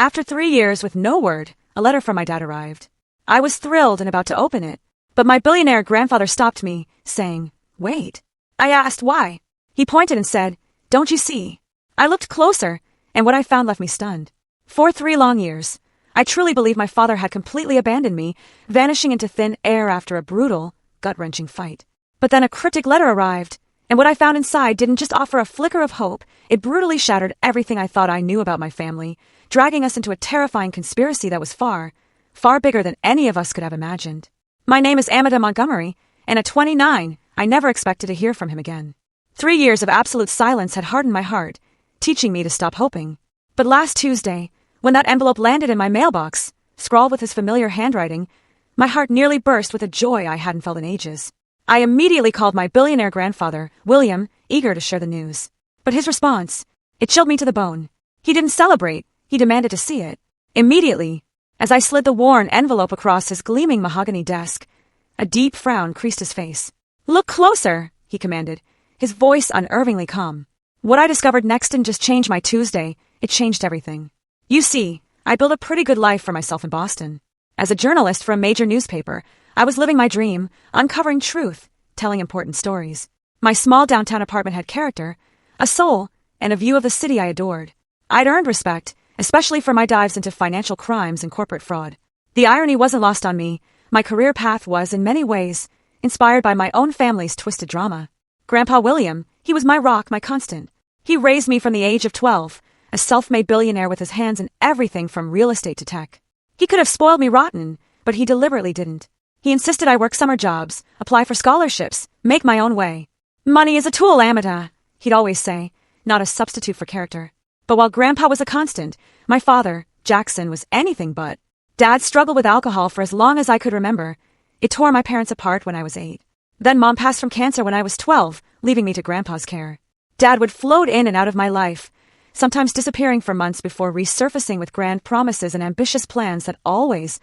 After 3 years with no word, a letter from my dad arrived. I was thrilled and about to open it, but my billionaire grandfather stopped me, saying, "Wait." I asked why. He pointed and said, "Don't you see?" I looked closer, and what I found left me stunned. For 3 long years, I truly believed my father had completely abandoned me, vanishing into thin air after a brutal, gut-wrenching fight. But then a cryptic letter arrived, and what I found inside didn't just offer a flicker of hope, it brutally shattered everything I thought I knew about my family, dragging us into a terrifying conspiracy that was far, far bigger than any of us could have imagined. My name is Aita Montgomery, and at 29, I never expected to hear from him again. 3 years of absolute silence had hardened my heart, teaching me to stop hoping. But last Tuesday, when that envelope landed in my mailbox, scrawled with his familiar handwriting, my heart nearly burst with a joy I hadn't felt in ages. I immediately called my billionaire grandfather, William, eager to share the news. But his response, it chilled me to the bone. He didn't celebrate, he demanded to see it. Immediately, as I slid the worn envelope across his gleaming mahogany desk, a deep frown creased his face. "Look closer," he commanded, his voice unervingly calm. What I discovered next didn't just change my Tuesday, it changed everything. You see, I built a pretty good life for myself in Boston. As a journalist for a major newspaper, I was living my dream, uncovering truth, telling important stories. My small downtown apartment had character, a soul, and a view of the city I adored. I'd earned respect, especially for my dives into financial crimes and corporate fraud. The irony wasn't lost on me. My career path was, in many ways, inspired by my own family's twisted drama. Grandpa William, he was my rock, my constant. He raised me from the age of 12, a self-made billionaire with his hands in everything from real estate to tech. He could have spoiled me rotten, but he deliberately didn't. He insisted I work summer jobs, apply for scholarships, make my own way. "Money is a tool, Aita," he'd always say, not a substitute for character. But while Grandpa was a constant, my father, Jackson, was anything but. Dad struggled with alcohol for as long as I could remember. It tore my parents apart when I was 8. Then Mom passed from cancer when I was 12, leaving me to Grandpa's care. Dad would float in and out of my life, sometimes disappearing for months before resurfacing with grand promises and ambitious plans that always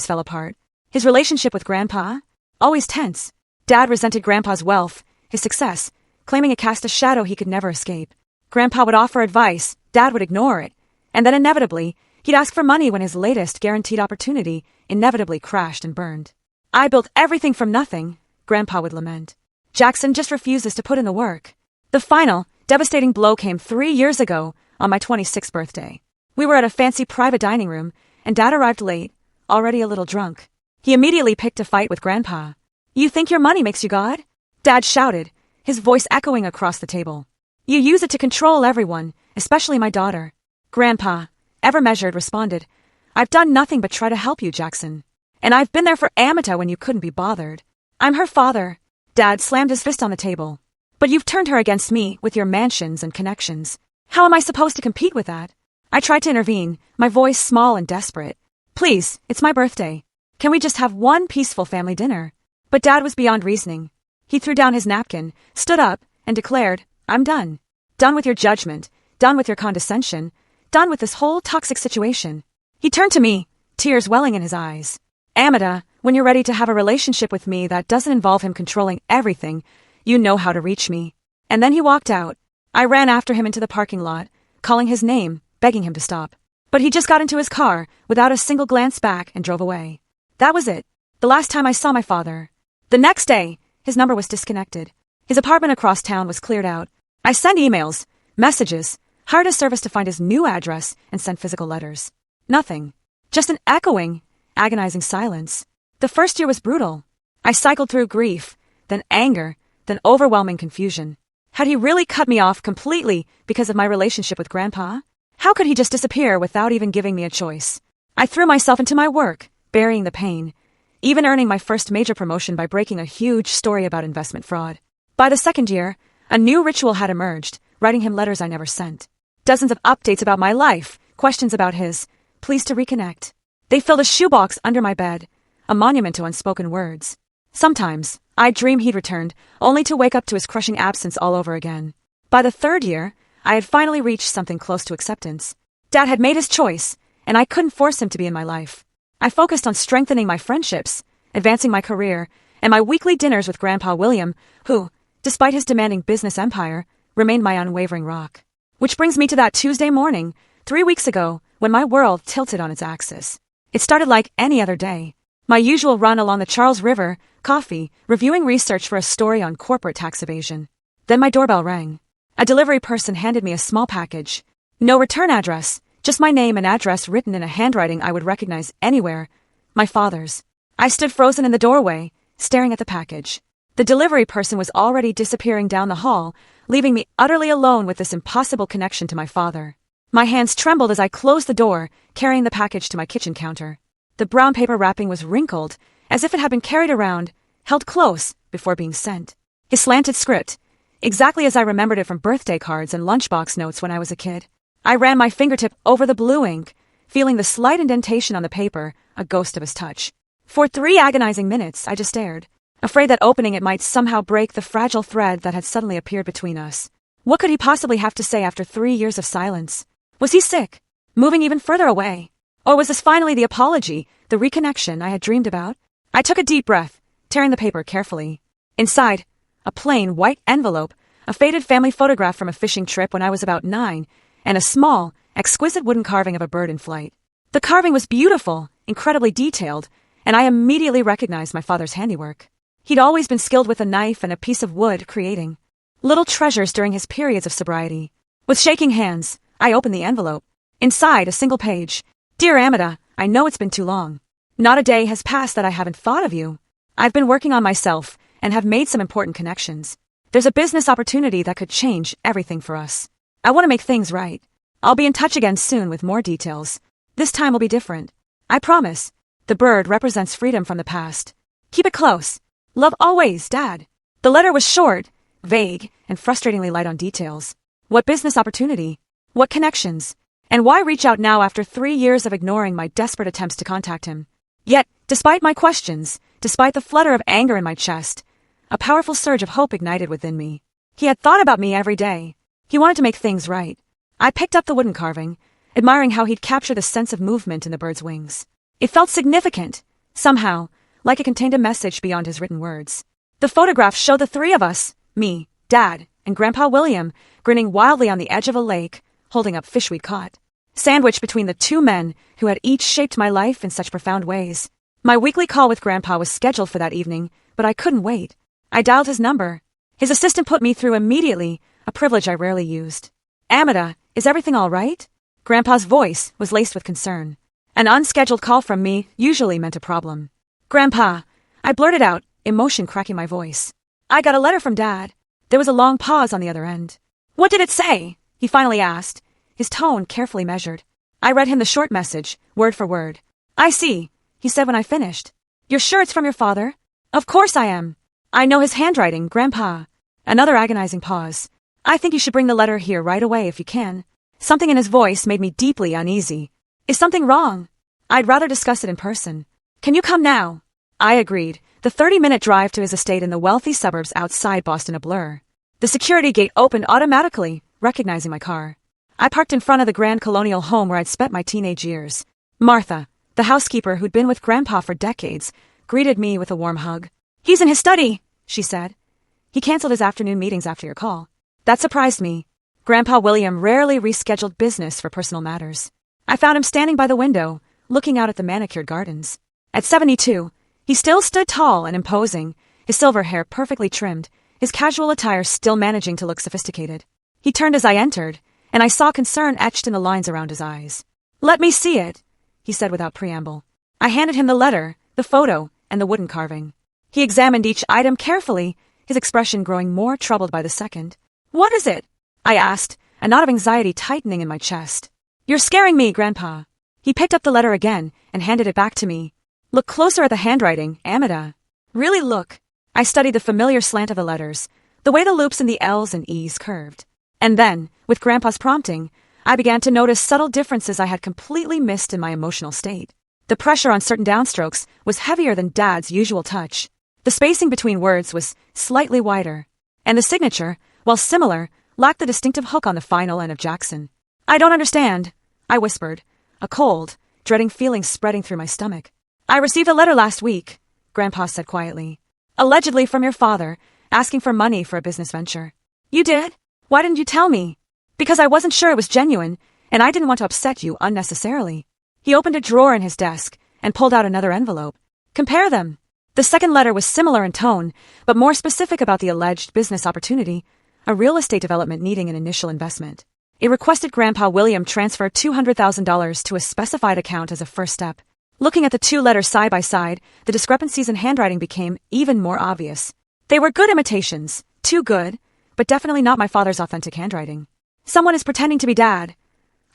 fell apart. His relationship with Grandpa? Always tense. Dad resented Grandpa's wealth, his success, claiming it cast a shadow he could never escape. Grandpa would offer advice, Dad would ignore it, and then inevitably, he'd ask for money when his latest guaranteed opportunity inevitably crashed and burned. "I built everything from nothing," Grandpa would lament. "Jackson just refuses to put in the work." The final, devastating blow came 3 years ago on my 26th birthday. We were at a fancy private dining room, and Dad arrived late, already a little drunk. He immediately picked a fight with Grandpa. "You think your money makes you God?" Dad shouted, his voice echoing across the table. "You use it to control everyone, especially my daughter." Grandpa, ever measured, responded, "I've done nothing but try to help you, Jackson. And I've been there for Aita when you couldn't be bothered. I'm her father." Dad slammed his fist on the table. "But you've turned her against me with your mansions and connections. How am I supposed to compete with that?" I tried to intervene, my voice small and desperate. "Please, it's my birthday. Can we just have one peaceful family dinner?" But Dad was beyond reasoning. He threw down his napkin, stood up, and declared, "I'm done. Done with your judgment, done with your condescension, done with this whole toxic situation." He turned to me, tears welling in his eyes. "Aita, when you're ready to have a relationship with me that doesn't involve him controlling everything, you know how to reach me." And then he walked out. I ran after him into the parking lot, calling his name, begging him to stop. But he just got into his car, without a single glance back, and drove away. That was it. The last time I saw my father. The next day, his number was disconnected. His apartment across town was cleared out. I sent emails, messages, hired a service to find his new address, and sent physical letters. Nothing. Just an echoing, agonizing silence. The first year was brutal. I cycled through grief, then anger, then overwhelming confusion. Had he really cut me off completely because of my relationship with Grandpa? How could he just disappear without even giving me a choice? I threw myself into my work, burying the pain, even earning my first major promotion by breaking a huge story about investment fraud. By the second year, a new ritual had emerged, writing him letters I never sent. Dozens of updates about my life, questions about his, pleas to reconnect. They filled a shoebox under my bed, a monument to unspoken words. Sometimes, I'd dream he'd returned, only to wake up to his crushing absence all over again. By the third year, I had finally reached something close to acceptance. Dad had made his choice, and I couldn't force him to be in my life. I focused on strengthening my friendships, advancing my career, and my weekly dinners with Grandpa William, who, despite his demanding business empire, remained my unwavering rock. Which brings me to that Tuesday morning, 3 weeks ago, when my world tilted on its axis. It started like any other day. My usual run along the Charles River, coffee, reviewing research for a story on corporate tax evasion. Then my doorbell rang. A delivery person handed me a small package. No return address, just my name and address written in a handwriting I would recognize anywhere. My father's. I stood frozen in the doorway, staring at the package. The delivery person was already disappearing down the hall, leaving me utterly alone with this impossible connection to my father. My hands trembled as I closed the door, carrying the package to my kitchen counter. The brown paper wrapping was wrinkled, as if it had been carried around, held close, before being sent. His slanted script, exactly as I remembered it from birthday cards and lunchbox notes when I was a kid. I ran my fingertip over the blue ink, feeling the slight indentation on the paper, a ghost of his touch. For 3 agonizing minutes, I just stared, afraid that opening it might somehow break the fragile thread that had suddenly appeared between us. What could he possibly have to say after 3 years of silence? Was he sick? Moving even further away? Or was this finally the apology, the reconnection I had dreamed about? I took a deep breath, tearing the paper carefully. Inside, a plain white envelope, a faded family photograph from a fishing trip when I was about 9, and a small, exquisite wooden carving of a bird in flight. The carving was beautiful, incredibly detailed, and I immediately recognized my father's handiwork. He'd always been skilled with a knife and a piece of wood, creating little treasures during his periods of sobriety. With shaking hands, I opened the envelope. Inside, a single page. Dear Amita, I know it's been too long. Not a day has passed that I haven't thought of you. I've been working on myself and have made some important connections. There's a business opportunity that could change everything for us. I want to make things right. I'll be in touch again soon with more details. This time will be different. I promise. The bird represents freedom from the past. Keep it close. Love always, Dad. The letter was short, vague, and frustratingly light on details. What business opportunity? What connections? And why reach out now after 3 years of ignoring my desperate attempts to contact him? Yet, despite my questions, despite the flutter of anger in my chest, a powerful surge of hope ignited within me. He had thought about me every day. He wanted to make things right. I picked up the wooden carving, admiring how he'd captured the sense of movement in the bird's wings. It felt significant, somehow, like it contained a message beyond his written words. The photograph showed the 3 of us, me, Dad, and Grandpa William, grinning wildly on the edge of a lake, holding up fish we'd caught. Sandwiched between the 2 men who had each shaped my life in such profound ways. My weekly call with Grandpa was scheduled for that evening, but I couldn't wait. I dialed his number. His assistant put me through immediately, a privilege I rarely used. Amita, is everything all right? Grandpa's voice was laced with concern. An unscheduled call from me usually meant a problem. Grandpa, I blurted out, emotion cracking my voice. I got a letter from Dad. There was a long pause on the other end. What did it say? He finally asked, his tone carefully measured. I read him the short message, word for word. I see, he said when I finished. You're sure it's from your father? Of course I am. I know his handwriting, Grandpa. Another agonizing pause. I think you should bring the letter here right away if you can. Something in his voice made me deeply uneasy. Is something wrong? I'd rather discuss it in person. Can you come now? I agreed, the 30-minute drive to his estate in the wealthy suburbs outside Boston a blur. The security gate opened automatically, recognizing my car. I parked in front of the grand colonial home where I'd spent my teenage years. Martha, the housekeeper who'd been with Grandpa for decades, greeted me with a warm hug. He's in his study, she said. He canceled his afternoon meetings after your call. That surprised me. Grandpa William rarely rescheduled business for personal matters. I found him standing by the window, looking out at the manicured gardens. At 72, he still stood tall and imposing, his silver hair perfectly trimmed, his casual attire still managing to look sophisticated. He turned as I entered, and I saw concern etched in the lines around his eyes. Let me see it, he said without preamble. I handed him the letter, the photo, and the wooden carving. He examined each item carefully, his expression growing more troubled by the second. What is it? I asked, a knot of anxiety tightening in my chest. You're scaring me, Grandpa. He picked up the letter again and handed it back to me. Look closer at the handwriting, Amita. Really look. I studied the familiar slant of the letters, the way the loops in the L's and E's curved. And then, with Grandpa's prompting, I began to notice subtle differences I had completely missed in my emotional state. The pressure on certain downstrokes was heavier than Dad's usual touch. The spacing between words was slightly wider. And the signature, while similar, lacked the distinctive hook on the final N of Jackson. I don't understand, I whispered, a cold, dreading feeling spreading through my stomach. I received a letter last week, Grandpa said quietly. Allegedly from your father, asking for money for a business venture. You did? Why didn't you tell me? Because I wasn't sure it was genuine, and I didn't want to upset you unnecessarily. He opened a drawer in his desk and pulled out another envelope. Compare them. The second letter was similar in tone, but more specific about the alleged business opportunity, a real estate development needing an initial investment. It requested Grandpa William transfer $200,000 to a specified account as a first step. Looking at the two letters side by side, the discrepancies in handwriting became even more obvious. They were good imitations, too good, but definitely not my father's authentic handwriting. Someone is pretending to be Dad,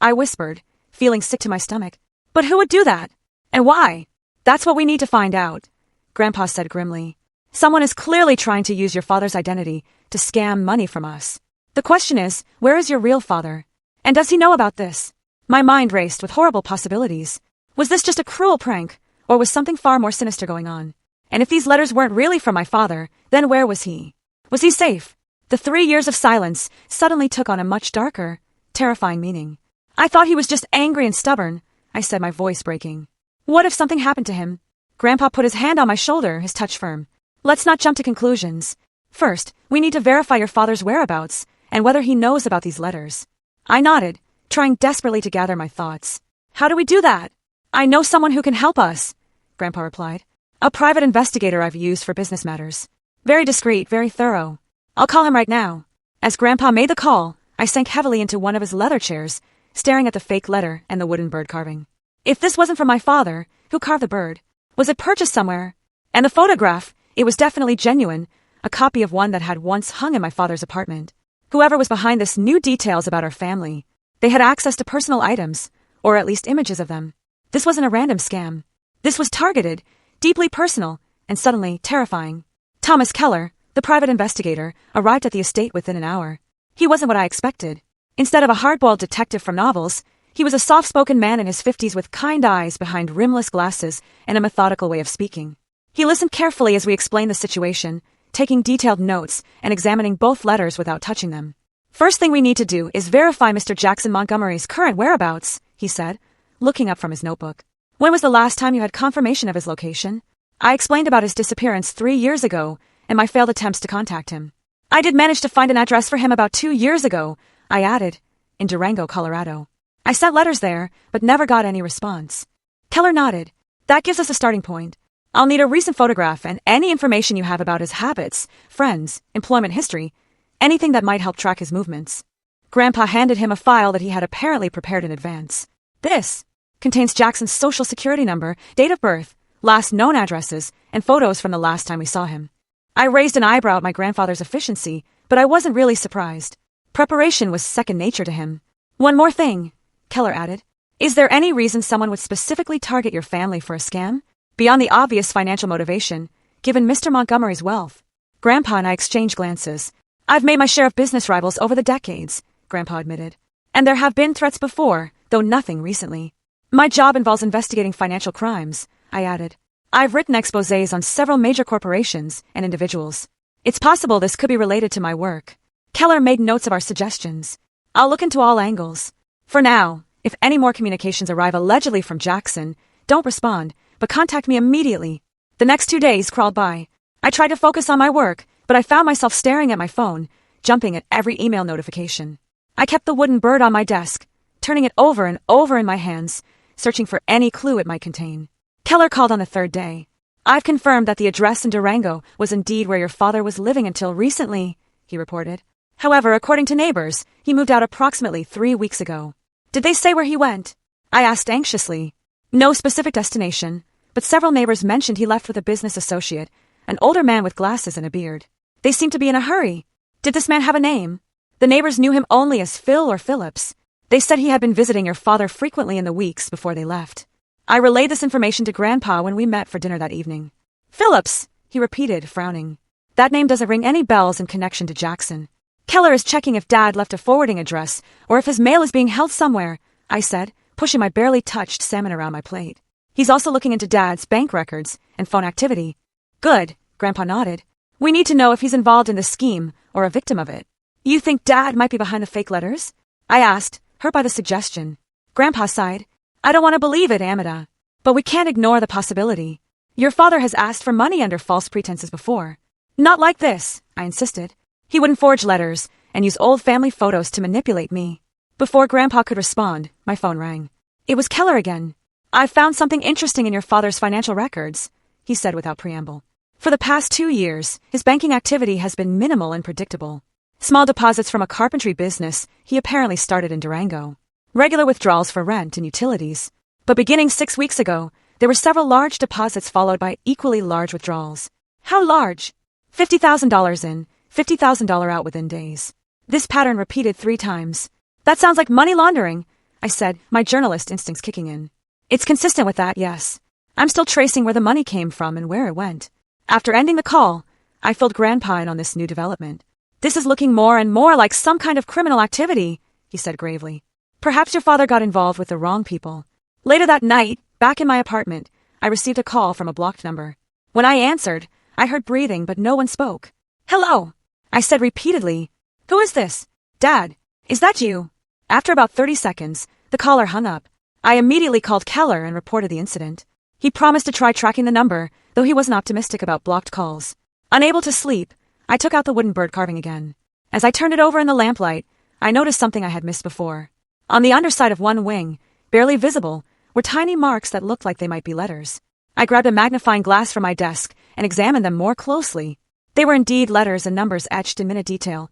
I whispered, feeling sick to my stomach. But who would do that? And why? That's what we need to find out, Grandpa said grimly. Someone is clearly trying to use your father's identity to scam money from us. The question is, where is your real father? And does he know about this? My mind raced with horrible possibilities. Was this just a cruel prank, or was something far more sinister going on? And if these letters weren't really from my father, then where was he? Was he safe? The 3 years of silence suddenly took on a much darker, terrifying meaning. I thought he was just angry and stubborn, I said, my voice breaking. What if something happened to him? Grandpa put his hand on my shoulder, his touch firm. Let's not jump to conclusions. First, we need to verify your father's whereabouts and whether he knows about these letters. I nodded, trying desperately to gather my thoughts. How do we do that? I know someone who can help us, Grandpa replied. A private investigator I've used for business matters. Very discreet, very thorough. I'll call him right now. As Grandpa made the call, I sank heavily into one of his leather chairs, staring at the fake letter and the wooden bird carving. If this wasn't from my father, who carved the bird? Was it purchased somewhere? And the photograph, it was definitely genuine, a copy of one that had once hung in my father's apartment. Whoever was behind this knew details about our family. They had access to personal items, or at least images of them. This wasn't a random scam. This was targeted, deeply personal, and suddenly terrifying. Thomas Keller, the private investigator, arrived at the estate within an hour. He wasn't what I expected. Instead of a hard-boiled detective from novels, he was a soft-spoken man in his 50s with kind eyes behind rimless glasses and a methodical way of speaking. He listened carefully as we explained the situation, taking detailed notes and examining both letters without touching them. First thing we need to do is verify Mr. Jackson Montgomery's current whereabouts, he said, looking up from his notebook. When was the last time you had confirmation of his location? I explained about his disappearance 3 years ago and my failed attempts to contact him. I did manage to find an address for him about 2 years ago, I added, in Durango, Colorado. I sent letters there, but never got any response. Keller nodded. That gives us a starting point. I'll need a recent photograph and any information you have about his habits, friends, employment history, anything that might help track his movements. Grandpa handed him a file that he had apparently prepared in advance. This contains Jackson's social security number, date of birth, last known addresses, and photos from the last time we saw him. I raised an eyebrow at my grandfather's efficiency, but I wasn't really surprised. Preparation was second nature to him. One more thing, Keller added. Is there any reason someone would specifically target your family for a scam? Beyond the obvious financial motivation, given Mr. Montgomery's wealth. Grandpa and I exchanged glances. I've made my share of business rivals over the decades, Grandpa admitted. And there have been threats before, though nothing recently. My job involves investigating financial crimes, I added. I've written exposés on several major corporations and individuals. It's possible this could be related to my work. Keller made notes of our suggestions. I'll look into all angles. For now, if any more communications arrive allegedly from Jackson, don't respond, but contact me immediately. The next 2 days crawled by. I tried to focus on my work, but I found myself staring at my phone, jumping at every email notification. I kept the wooden bird on my desk, turning it over and over in my hands, searching for any clue it might contain. Keller called on the 3rd day. I've confirmed that the address in Durango was indeed where your father was living until recently, he reported. However, according to neighbors, he moved out approximately 3 weeks ago. Did they say where he went? I asked anxiously. No specific destination, but several neighbors mentioned he left with a business associate, an older man with glasses and a beard. They seemed to be in a hurry. Did this man have a name? The neighbors knew him only as Phil or Phillips. They said he had been visiting your father frequently in the weeks before they left. I relayed this information to Grandpa when we met for dinner that evening. Phillips, he repeated, frowning. That name doesn't ring any bells in connection to Jackson. Keller is checking if Dad left a forwarding address or if his mail is being held somewhere, I said, pushing my barely touched salmon around my plate. He's also looking into Dad's bank records and phone activity. Good, Grandpa nodded. We need to know if he's involved in the scheme or a victim of it. You think Dad might be behind the fake letters? I asked, hurt by the suggestion. Grandpa sighed. I don't want to believe it, Amida. But we can't ignore the possibility. Your father has asked for money under false pretenses before. Not like this, I insisted. He wouldn't forge letters and use old family photos to manipulate me. Before Grandpa could respond, my phone rang. It was Keller again. "I found something interesting in your father's financial records," he said without preamble. For the past 2 years, his banking activity has been minimal and predictable. Small deposits from a carpentry business he apparently started in Durango. Regular withdrawals for rent and utilities. But beginning 6 weeks ago, there were several large deposits followed by equally large withdrawals. How large? $50,000 in, $50,000 out within days. This pattern repeated 3 times. "That sounds like money laundering," I said, my journalist instincts kicking in. "It's consistent with that, yes. I'm still tracing where the money came from and where it went." After ending the call, I filled Grandpa in on this new development. "This is looking more and more like some kind of criminal activity," he said gravely. "Perhaps your father got involved with the wrong people." Later that night, back in my apartment, I received a call from a blocked number. When I answered, I heard breathing but no one spoke. "Hello," I said repeatedly. "Who is this? Dad, is that you?" After about 30 seconds, the caller hung up. I immediately called Keller and reported the incident. He promised to try tracking the number, though he wasn't optimistic about blocked calls. Unable to sleep, I took out the wooden bird carving again. As I turned it over in the lamplight, I noticed something I had missed before. On the underside of one wing, barely visible, were tiny marks that looked like they might be letters. I grabbed a magnifying glass from my desk and examined them more closely. They were indeed letters and numbers etched in minute detail.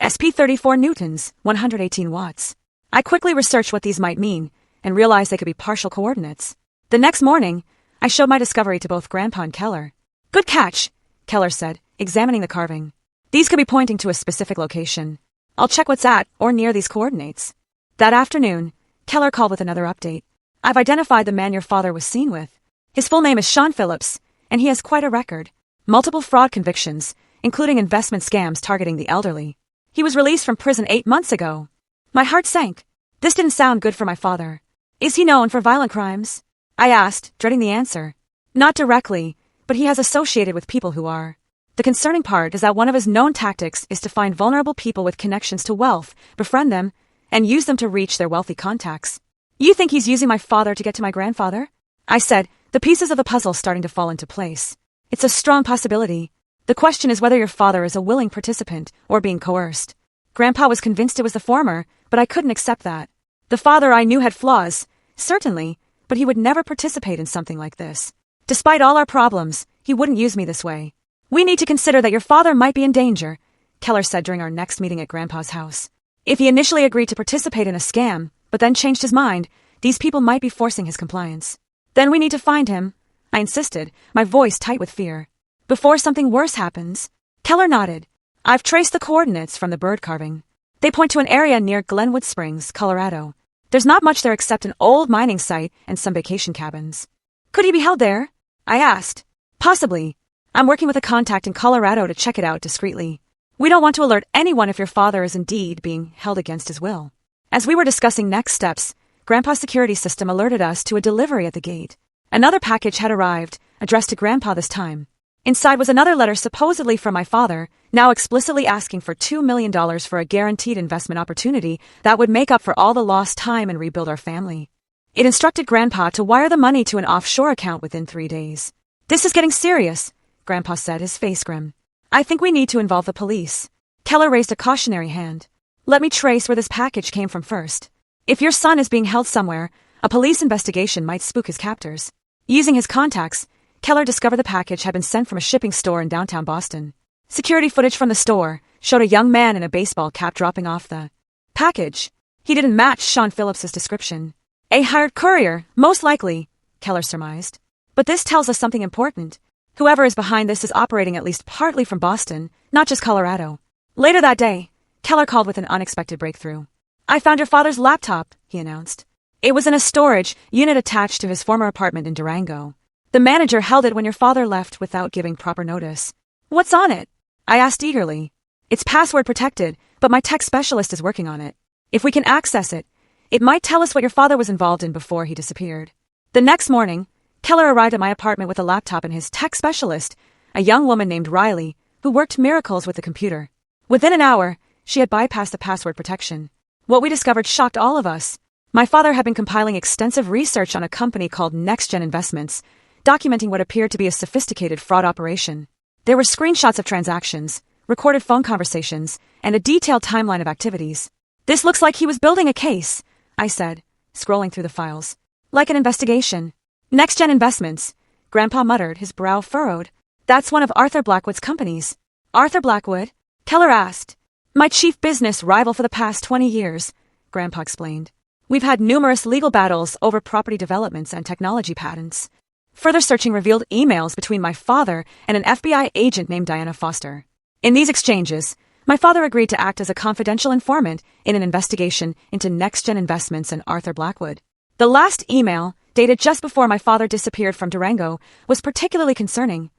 SP 34 newtons, 118 watts. I quickly researched what these might mean and realized they could be partial coordinates. The next morning, I showed my discovery to both Grandpa and Keller. "Good catch," Keller said, examining the carving. "These could be pointing to a specific location. I'll check what's at or near these coordinates." That afternoon, Keller called with another update. "I've identified the man your father was seen with. His full name is Sean Phillips, and he has quite a record. Multiple fraud convictions, including investment scams targeting the elderly. He was released from prison 8 months ago." My heart sank. This didn't sound good for my father. "Is he known for violent crimes?" I asked, dreading the answer. "Not directly, but he has associated with people who are. The concerning part is that one of his known tactics is to find vulnerable people with connections to wealth, befriend them, and use them to reach their wealthy contacts." "You think he's using my father to get to my grandfather?" I said, the pieces of the puzzle starting to fall into place. "It's a strong possibility. The question is whether your father is a willing participant or being coerced." Grandpa was convinced it was the former, but I couldn't accept that. The father I knew had flaws, certainly, but he would never participate in something like this. Despite all our problems, he wouldn't use me this way. "We need to consider that your father might be in danger," Keller said during our next meeting at Grandpa's house. "If he initially agreed to participate in a scam, but then changed his mind, these people might be forcing his compliance. Then we need to find him," I insisted, my voice tight with fear. "Before something worse happens." Keller nodded. "I've traced the coordinates from the bird carving. They point to an area near Glenwood Springs, Colorado. There's not much there except an old mining site and some vacation cabins." "Could he be held there?" I asked. "Possibly. I'm working with a contact in Colorado to check it out discreetly. We don't want to alert anyone if your father is indeed being held against his will." As we were discussing next steps, Grandpa's security system alerted us to a delivery at the gate. Another package had arrived, addressed to Grandpa this time. Inside was another letter supposedly from my father, now explicitly asking for $2 million for a guaranteed investment opportunity that would make up for all the lost time and rebuild our family. It instructed Grandpa to wire the money to an offshore account within 3 days. "This is getting serious," Grandpa said, his face grim. "I think we need to involve the police." Keller raised a cautionary hand. "Let me trace where this package came from first. If your son is being held somewhere, a police investigation might spook his captors." Using his contacts, Keller discovered the package had been sent from a shipping store in downtown Boston. Security footage from the store showed a young man in a baseball cap dropping off the package. He didn't match Sean Phillips's description. "A hired courier, most likely," Keller surmised. "But this tells us something important. Whoever is behind this is operating at least partly from Boston, not just Colorado." Later that day, Keller called with an unexpected breakthrough. "I found your father's laptop," he announced. It was in a storage unit attached to his former apartment in Durango. "The manager held it when your father left without giving proper notice." "What's on it?" I asked eagerly. "It's password protected, but my tech specialist is working on it. If we can access it, it might tell us what your father was involved in before he disappeared." The next morning, Keller arrived at my apartment with a laptop and his tech specialist, a young woman named Riley, who worked miracles with the computer. Within an hour, she had bypassed the password protection. What we discovered shocked all of us. My father had been compiling extensive research on a company called Next Gen Investments, documenting what appeared to be a sophisticated fraud operation. There were screenshots of transactions, recorded phone conversations, and a detailed timeline of activities. This looks like he was building a case, I said, scrolling through the files. Like an investigation. Next-gen investments, Grandpa muttered, his brow furrowed. That's one of Arthur Blackwood's companies. Arthur Blackwood? Keller asked. My chief business rival for the past 20 years, Grandpa explained. We've had numerous legal battles over property developments and technology patents. Further searching revealed emails between my father and an FBI agent named Diana Foster. In these exchanges, my father agreed to act as a confidential informant in an investigation into next-gen investments and Arthur Blackwood. The last email, dated just before my father disappeared from Durango, was particularly concerning.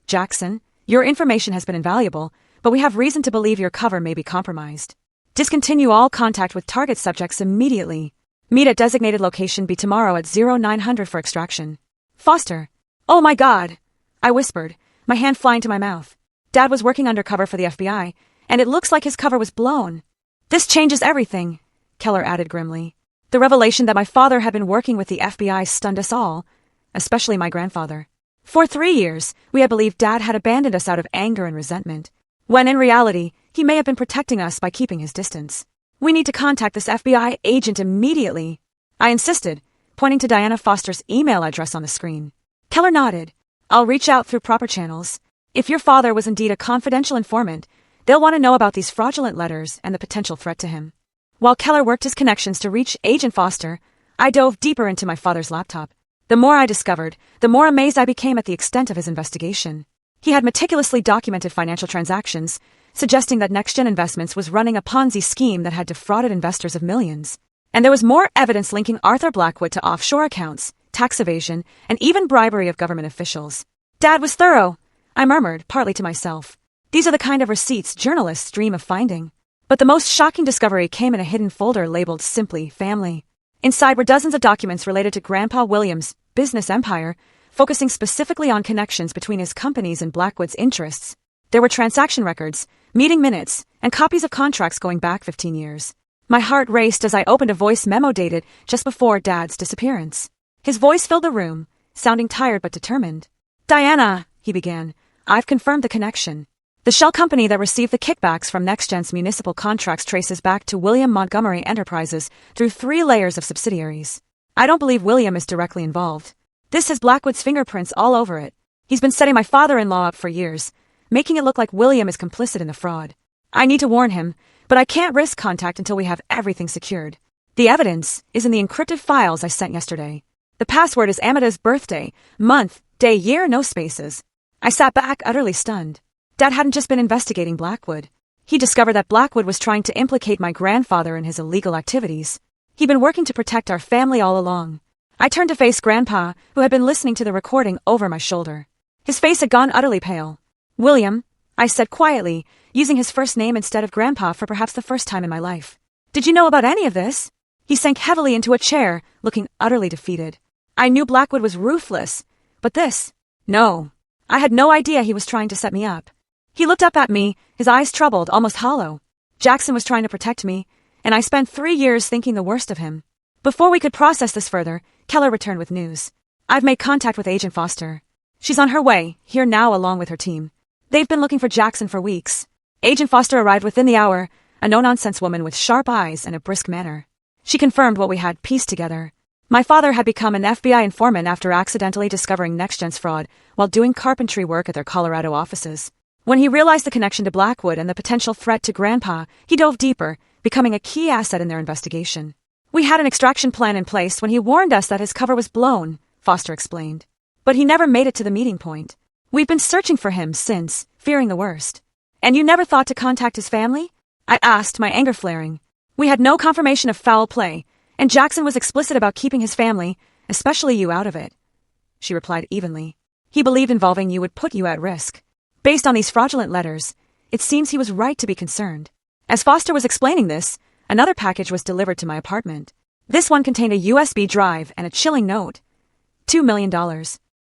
Jackson, your information has been invaluable, but we have reason to believe your cover may be compromised. Discontinue all contact with target subjects immediately. Meet at designated location B tomorrow at 0900 for extraction. Foster. Oh my God, I whispered, my hand flying to my mouth. Dad was working undercover for the FBI, and it looks like his cover was blown. This changes everything, Keller added grimly. The revelation that my father had been working with the FBI stunned us all, especially my grandfather. For 3 years, we had believed Dad had abandoned us out of anger and resentment, when in reality, he may have been protecting us by keeping his distance. We need to contact this FBI agent immediately, I insisted, pointing to Diana Foster's email address on the screen. Keller nodded. I'll reach out through proper channels. If your father was indeed a confidential informant, they'll want to know about these fraudulent letters and the potential threat to him. While Keller worked his connections to reach Agent Foster, I dove deeper into my father's laptop. The more I discovered, the more amazed I became at the extent of his investigation. He had meticulously documented financial transactions, suggesting that NextGen Investments was running a Ponzi scheme that had defrauded investors of millions. And there was more evidence linking Arthur Blackwood to offshore accounts, tax evasion, and even bribery of government officials. Dad was thorough, I murmured, partly to myself. These are the kind of receipts journalists dream of finding. But the most shocking discovery came in a hidden folder labeled simply Family. Inside were dozens of documents related to Grandpa Williams' business empire, focusing specifically on connections between his companies and Blackwood's interests. There were transaction records, meeting minutes, and copies of contracts going back 15 years. My heart raced as I opened a voice memo dated just before Dad's disappearance. His voice filled the room, sounding tired but determined. Diana, he began, I've confirmed the connection. The shell company that received the kickbacks from NextGen's municipal contracts traces back to William Montgomery Enterprises through 3 layers of subsidiaries. I don't believe William is directly involved. This has Blackwood's fingerprints all over it. He's been setting my father-in-law up for years, making it look like William is complicit in the fraud. I need to warn him, but I can't risk contact until we have everything secured. The evidence is in the encrypted files I sent yesterday. The password is Amada's birthday, month, day, year, no spaces. I sat back, utterly stunned. Dad hadn't just been investigating Blackwood. He discovered that Blackwood was trying to implicate my grandfather in his illegal activities. He'd been working to protect our family all along. I turned to face Grandpa, who had been listening to the recording over my shoulder. His face had gone utterly pale. William, I said quietly, using his first name instead of Grandpa for perhaps the first time in my life. Did you know about any of this? He sank heavily into a chair, looking utterly defeated. I knew Blackwood was ruthless, but this? No. I had no idea he was trying to set me up. He looked up at me, his eyes troubled, almost hollow. Jackson was trying to protect me, and I spent 3 years thinking the worst of him. Before we could process this further, Keller returned with news. I've made contact with Agent Foster. She's on her way, here now along with her team. They've been looking for Jackson for weeks. Agent Foster arrived within the hour, a no-nonsense woman with sharp eyes and a brisk manner. She confirmed what we had pieced together. My father had become an FBI informant after accidentally discovering NextGen's fraud while doing carpentry work at their Colorado offices. When he realized the connection to Blackwood and the potential threat to Grandpa, he dove deeper, becoming a key asset in their investigation. We had an extraction plan in place when he warned us that his cover was blown, Foster explained. But he never made it to the meeting point. We've been searching for him since, fearing the worst. And you never thought to contact his family? I asked, my anger flaring. We had no confirmation of foul play, and Jackson was explicit about keeping his family, especially you, out of it. She replied evenly. He believed involving you would put you at risk. Based on these fraudulent letters, it seems he was right to be concerned. As Foster was explaining this, another package was delivered to my apartment. This one contained a USB drive and a chilling note. $2 million.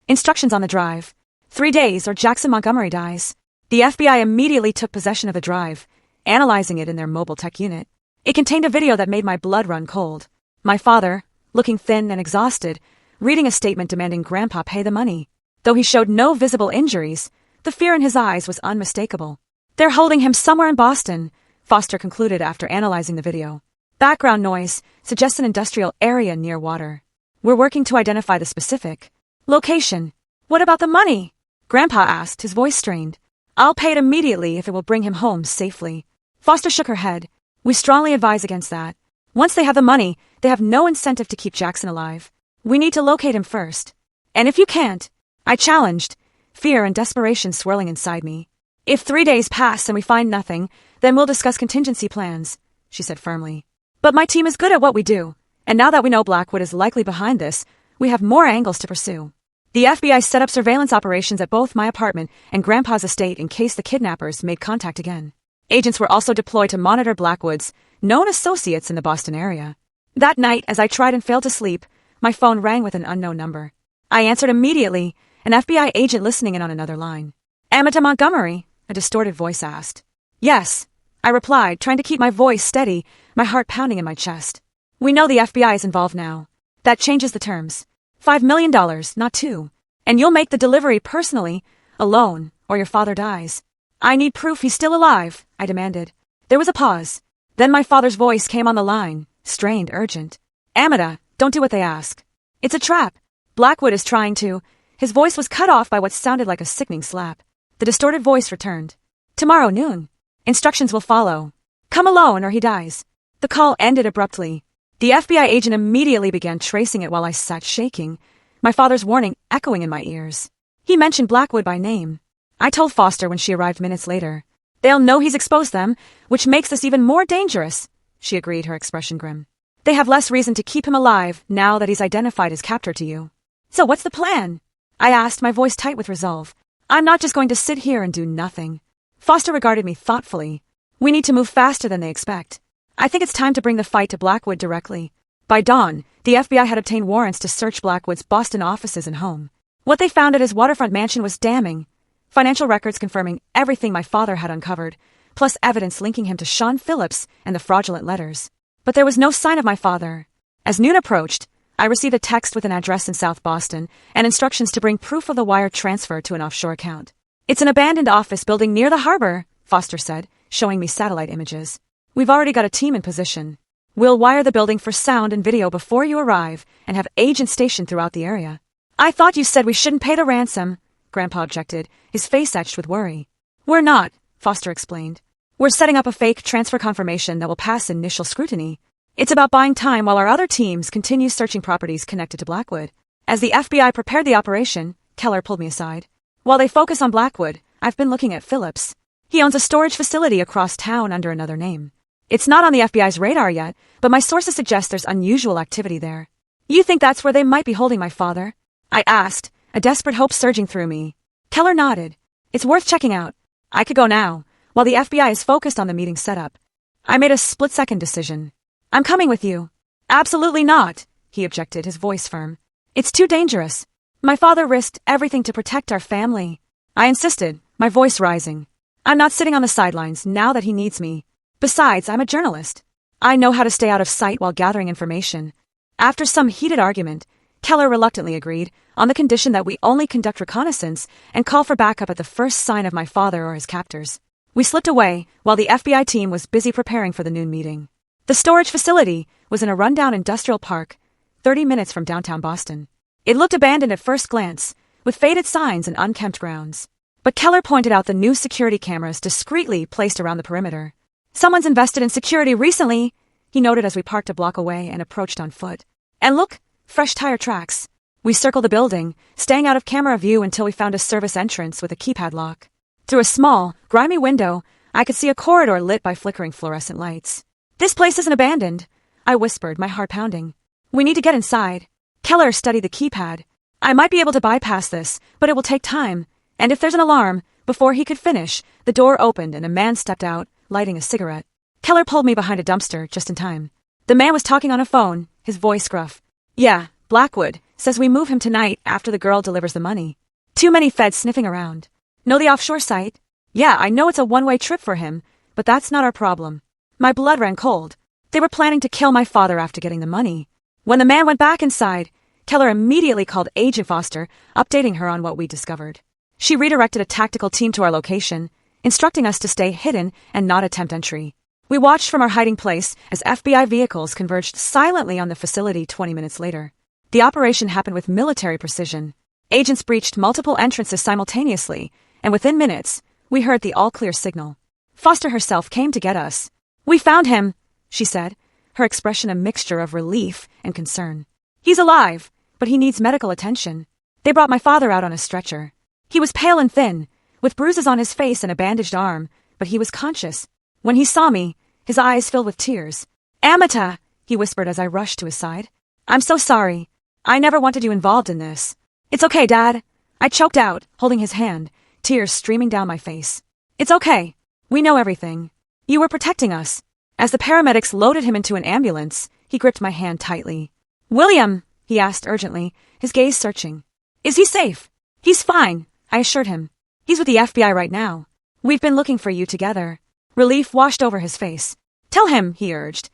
Instructions on the drive. 3 days or Jackson Montgomery dies. The FBI immediately took possession of the drive, analyzing it in their mobile tech unit. It contained a video that made my blood run cold. My father, looking thin and exhausted, reading a statement demanding Grandpa pay the money. Though he showed no visible injuries, the fear in his eyes was unmistakable. They're holding him somewhere in Boston, Foster concluded after analyzing the video. Background noise suggests an industrial area near water. We're working to identify the specific location. What about the money? Grandpa asked, his voice strained. I'll pay it immediately if it will bring him home safely. Foster shook her head. We strongly advise against that. Once they have the money, they have no incentive to keep Jackson alive. We need to locate him first. And if you can't, I challenged, fear and desperation swirling inside me. If 3 days pass and we find nothing, then we'll discuss contingency plans, she said firmly. But my team is good at what we do, and now that we know Blackwood is likely behind this, we have more angles to pursue. The FBI set up surveillance operations at both my apartment and Grandpa's estate in case the kidnappers made contact again. Agents were also deployed to monitor Blackwood's known associates in the Boston area. That night, as I tried and failed to sleep, my phone rang with an unknown number. I answered immediately, an FBI agent listening in on another line. Aita Montgomery, a distorted voice asked. Yes, I replied, trying to keep my voice steady, my heart pounding in my chest. We know the FBI is involved now. That changes the terms. $5 million, not 2. And you'll make the delivery personally, alone, or your father dies. I need proof he's still alive, I demanded. There was a pause. Then my father's voice came on the line, strained, urgent. Aita, don't do what they ask. It's a trap. Blackwood is trying to. His voice was cut off by what sounded like a sickening slap. The distorted voice returned. Tomorrow noon. Instructions will follow. Come alone or he dies. The call ended abruptly. The FBI agent immediately began tracing it while I sat shaking, my father's warning echoing in my ears. He mentioned Blackwood by name. I told Foster when she arrived minutes later. They'll know he's exposed them, which makes this even more dangerous, she agreed, her expression grim. They have less reason to keep him alive now that he's identified his captor to you. So what's the plan? I asked, my voice tight with resolve. I'm not just going to sit here and do nothing. Foster regarded me thoughtfully. We need to move faster than they expect. I think it's time to bring the fight to Blackwood directly. By dawn, the FBI had obtained warrants to search Blackwood's Boston offices and home. What they found at his waterfront mansion was damning. Financial records confirming everything my father had uncovered, plus evidence linking him to Sean Phillips and the fraudulent letters. But there was no sign of my father. As noon approached, I received a text with an address in South Boston and instructions to bring proof of the wire transfer to an offshore account. It's an abandoned office building near the harbor, Foster said, showing me satellite images. We've already got a team in position. We'll wire the building for sound and video before you arrive and have agents stationed throughout the area. I thought you said we shouldn't pay the ransom, Grandpa objected, his face etched with worry. We're not, Foster explained. We're setting up a fake transfer confirmation that will pass initial scrutiny. It's about buying time while our other teams continue searching properties connected to Blackwood. As the FBI prepared the operation, Keller pulled me aside. While they focus on Blackwood, I've been looking at Phillips. He owns a storage facility across town under another name. It's not on the FBI's radar yet, but my sources suggest there's unusual activity there. You think that's where they might be holding my father? I asked, a desperate hope surging through me. Keller nodded. It's worth checking out. I could go now, while the FBI is focused on the meeting setup. I made a split-second decision. I'm coming with you. Absolutely not, he objected, his voice firm. It's too dangerous. My father risked everything to protect our family. I insisted, my voice rising. I'm not sitting on the sidelines now that he needs me. Besides, I'm a journalist. I know how to stay out of sight while gathering information. After some heated argument, Keller reluctantly agreed, on the condition that we only conduct reconnaissance and call for backup at the first sign of my father or his captors. We slipped away, while the FBI team was busy preparing for the noon meeting. The storage facility was in a rundown industrial park, 30 minutes from downtown Boston. It looked abandoned at first glance, with faded signs and unkempt grounds. But Keller pointed out the new security cameras discreetly placed around the perimeter. Someone's invested in security recently, he noted as we parked a block away and approached on foot. And look, fresh tire tracks. We circled the building, staying out of camera view until we found a service entrance with a keypad lock. Through a small, grimy window, I could see a corridor lit by flickering fluorescent lights. This place isn't abandoned, I whispered, my heart pounding. We need to get inside. Keller studied the keypad. I might be able to bypass this, but it will take time. And if there's an alarm, before he could finish, the door opened and a man stepped out, lighting a cigarette. Keller pulled me behind a dumpster just in time. The man was talking on a phone, his voice gruff. Yeah, Blackwood says we move him tonight after the girl delivers the money. Too many feds sniffing around. Know the offshore site? Yeah, I know it's a one-way trip for him, but that's not our problem. My blood ran cold. They were planning to kill my father after getting the money. When the man went back inside, Keller immediately called Agent Foster, updating her on what we discovered. She redirected a tactical team to our location, instructing us to stay hidden and not attempt entry. We watched from our hiding place as FBI vehicles converged silently on the facility 20 minutes later. The operation happened with military precision. Agents breached multiple entrances simultaneously, and within minutes, we heard the all-clear signal. Foster herself came to get us. "We found him," she said, her expression a mixture of relief and concern. "He's alive, but he needs medical attention." They brought my father out on a stretcher. He was pale and thin, with bruises on his face and a bandaged arm, but he was conscious. When he saw me, his eyes filled with tears. "Aita," he whispered as I rushed to his side. "I'm so sorry. I never wanted you involved in this." "It's okay, Dad," I choked out, holding his hand, tears streaming down my face. "It's okay. We know everything. You were protecting us." As the paramedics loaded him into an ambulance, he gripped my hand tightly. "William," he asked urgently, his gaze searching. "Is he safe?" "He's fine," I assured him. "He's with the FBI right now. We've been looking for you together." Relief washed over his face. "Tell him," he urged.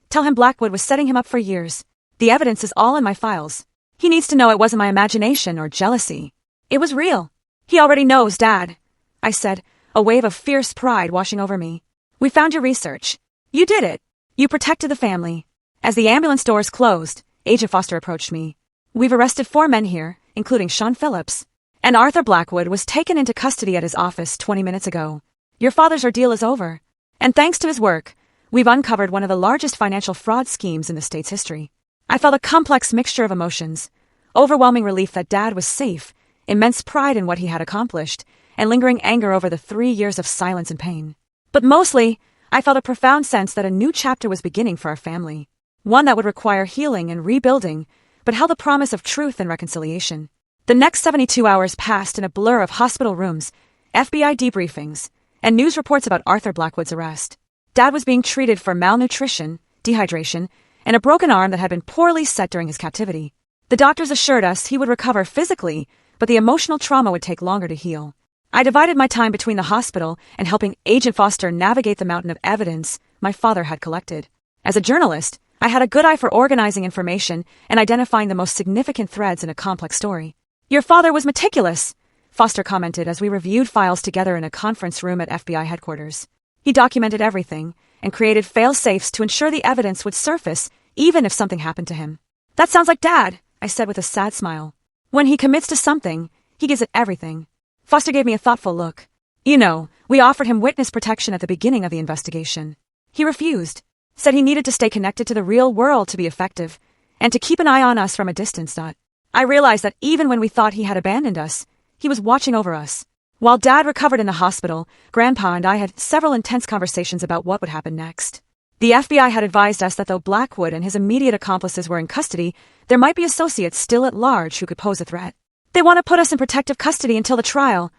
"Tell him Blackwood was setting him up for years. The evidence is all in my files. He needs to know it wasn't my imagination or jealousy. It was real." "He already knows, Dad," I said, a wave of fierce pride washing over me. "We found your research. You did it. You protected the family." As the ambulance doors closed, Agent Foster approached me. "We've arrested 4 men here, including Sean Phillips. And Arthur Blackwood was taken into custody at his office 20 minutes ago. Your father's ordeal is over. And thanks to his work, we've uncovered one of the largest financial fraud schemes in the state's history." I felt a complex mixture of emotions. Overwhelming relief that Dad was safe, immense pride in what he had accomplished, and lingering anger over the 3 years of silence and pain. But mostly, I felt a profound sense that a new chapter was beginning for our family. One that would require healing and rebuilding, but held the promise of truth and reconciliation. The next 72 hours passed in a blur of hospital rooms, FBI debriefings, and news reports about Arthur Blackwood's arrest. Dad was being treated for malnutrition, dehydration, and a broken arm that had been poorly set during his captivity. The doctors assured us he would recover physically, but the emotional trauma would take longer to heal. I divided my time between the hospital and helping Agent Foster navigate the mountain of evidence my father had collected. As a journalist, I had a good eye for organizing information and identifying the most significant threads in a complex story. "Your father was meticulous," Foster commented as we reviewed files together in a conference room at FBI headquarters. "He documented everything and created fail-safes to ensure the evidence would surface even if something happened to him." "That sounds like Dad," I said with a sad smile. "When he commits to something, he gives it everything." Foster gave me a thoughtful look. "You know, we offered him witness protection at the beginning of the investigation. He refused, said he needed to stay connected to the real world to be effective, and to keep an eye on us from a distance. I realized that even when we thought he had abandoned us, he was watching over us. While Dad recovered in the hospital, Grandpa and I had several intense conversations about what would happen next. The FBI had advised us that though Blackwood and his immediate accomplices were in custody, there might be associates still at large who could pose a threat. "They want to put us in protective custody until the trial,"